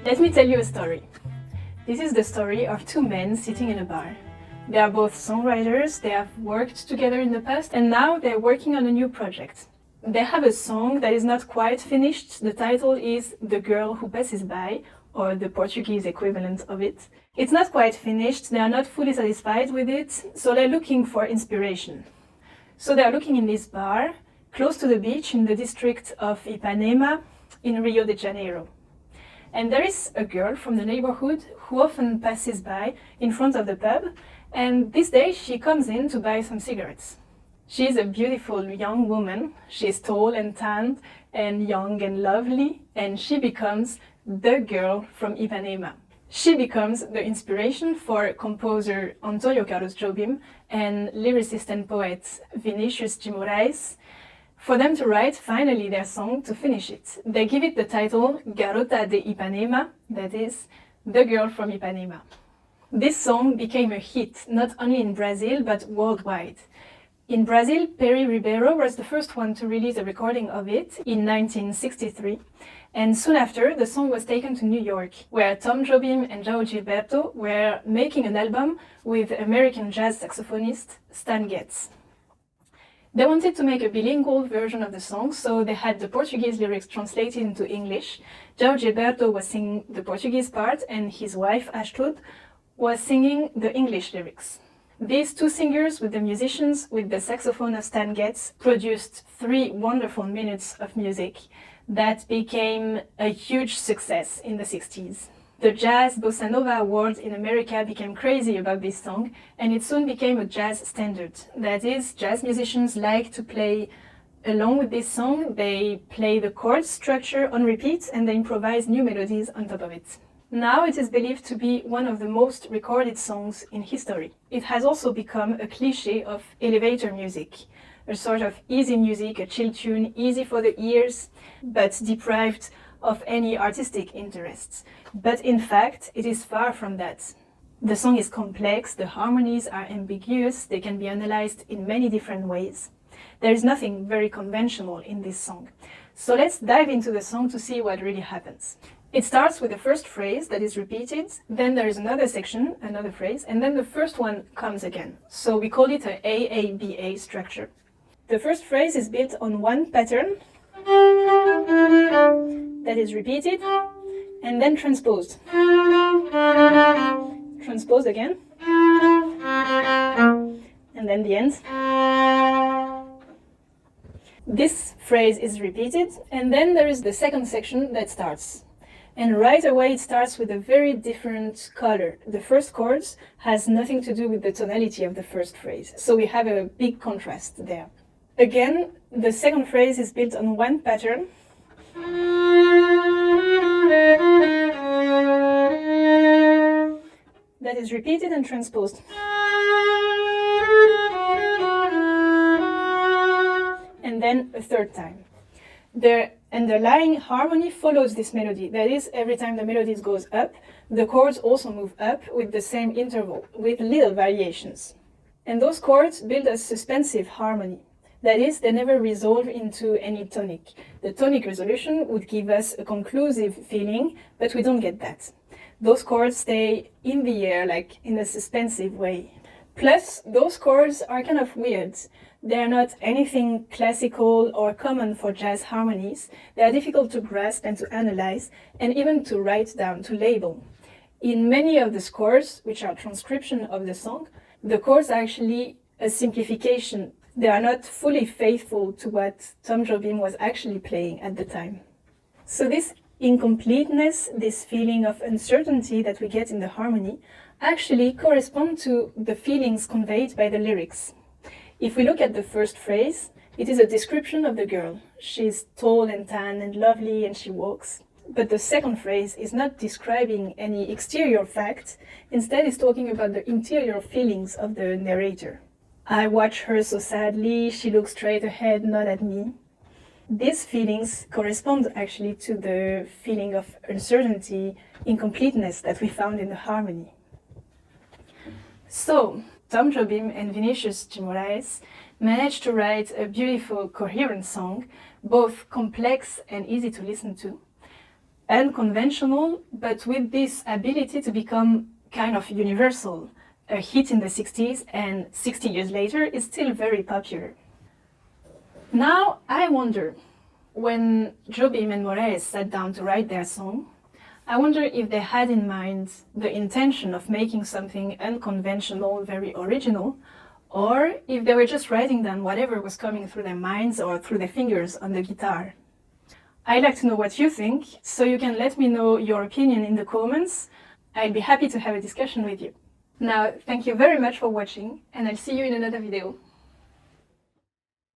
Let me tell you a story. This is the story of two men sitting in a bar. They are both songwriters, they have worked together in the past, and now they're working on a new project. They have a song that is not quite finished. The title is The Girl Who Passes By, or the Portuguese equivalent of it. It's not quite finished, they are not fully satisfied with it, so they're looking for inspiration. So they're looking in this bar, close to the beach in the district of Ipanema in Rio de Janeiro. And there is a girl from the neighborhood who often passes by in front of the pub, and this day she comes in to buy some cigarettes. She is a beautiful young woman. She is tall and tanned and young and lovely, and she becomes the girl from Ipanema. She becomes the inspiration for composer Antônio Carlos Jobim and lyricist and poet Vinícius de Moraes for them to write finally their song to finish it. They give it the title Garota de Ipanema, that is, The Girl from Ipanema. This song became a hit not only in Brazil but worldwide. In Brazil, Peri Ribeiro was the first one to release a recording of it in 1963, and soon after the song was taken to New York, where Tom Jobim and João Gilberto were making an album with American jazz saxophonist Stan Getz. They wanted to make a bilingual version of the song, so they had the Portuguese lyrics translated into English. João Gilberto was singing the Portuguese part, and his wife, Astrud, was singing the English lyrics. These two singers, with the musicians, with the saxophone of Stan Getz, produced 3 wonderful minutes of music that became a huge success in the 60s. The Jazz Bossa Nova Award in America became crazy about this song, and it soon became a jazz standard. That is, jazz musicians like to play along with this song. They play the chord structure on repeat and they improvise new melodies on top of it. Now it is believed to be one of the most recorded songs in history. It has also become a cliché of elevator music, a sort of easy music, a chill tune, easy for the ears, but deprived of any artistic interests. But in fact, it is far from that. The song is complex, the harmonies are ambiguous, they can be analyzed in many different ways. There is nothing very conventional in this song. So let's dive into the song to see what really happens. It starts with the first phrase that is repeated, then there is another section, another phrase, and then the first one comes again. So we call it a AABA structure. The first phrase is built on one pattern that is repeated and then transposed. Transposed again, and then the end. This phrase is repeated, and then there is the second section that starts. And right away it starts with a very different color. The first chords has nothing to do with the tonality of the first phrase. So we have a big contrast there. Again, the second phrase is built on one pattern. That is repeated and transposed. And then a third time. The underlying harmony follows this melody. That is, every time the melody goes up, the chords also move up with the same interval, with little variations. And those chords build a suspensive harmony. That is, they never resolve into any tonic. The tonic resolution would give us a conclusive feeling, but we don't get that. Those chords stay in the air, like in a suspensive way. Plus, those chords are kind of weird. They are not anything classical or common for jazz harmonies. They are difficult to grasp and to analyze, and even to write down, to label. In many of the scores, which are transcription of the song, the chords are actually a simplification. They are not fully faithful to what Tom Jobim was actually playing at the time. So this incompleteness, this feeling of uncertainty that we get in the harmony, actually correspond to the feelings conveyed by the lyrics. If we look at the first phrase, it is a description of the girl. She's tall and tan and lovely and she walks. But the second phrase is not describing any exterior fact. Instead, it's talking about the interior feelings of the narrator. I watch her so sadly, she looks straight ahead, not at me. These feelings correspond actually to the feeling of uncertainty, incompleteness that we found in the harmony. So, Tom Jobim and Vinícius de Moraes managed to write a beautiful, coherent song, both complex and easy to listen to. unconventional, but with this ability to become kind of universal. A hit in the 60s, and 60 years later is still very popular. Now, I wonder, when Jobim and Moraes sat down to write their song, I wonder if they had in mind the intention of making something unconventional, very original, or if they were just writing down whatever was coming through their minds or through their fingers on the guitar. I'd like to know what you think, so you can let me know your opinion in the comments. I'd be happy to have a discussion with you. Now, thank you very much for watching, and I'll see you in another video.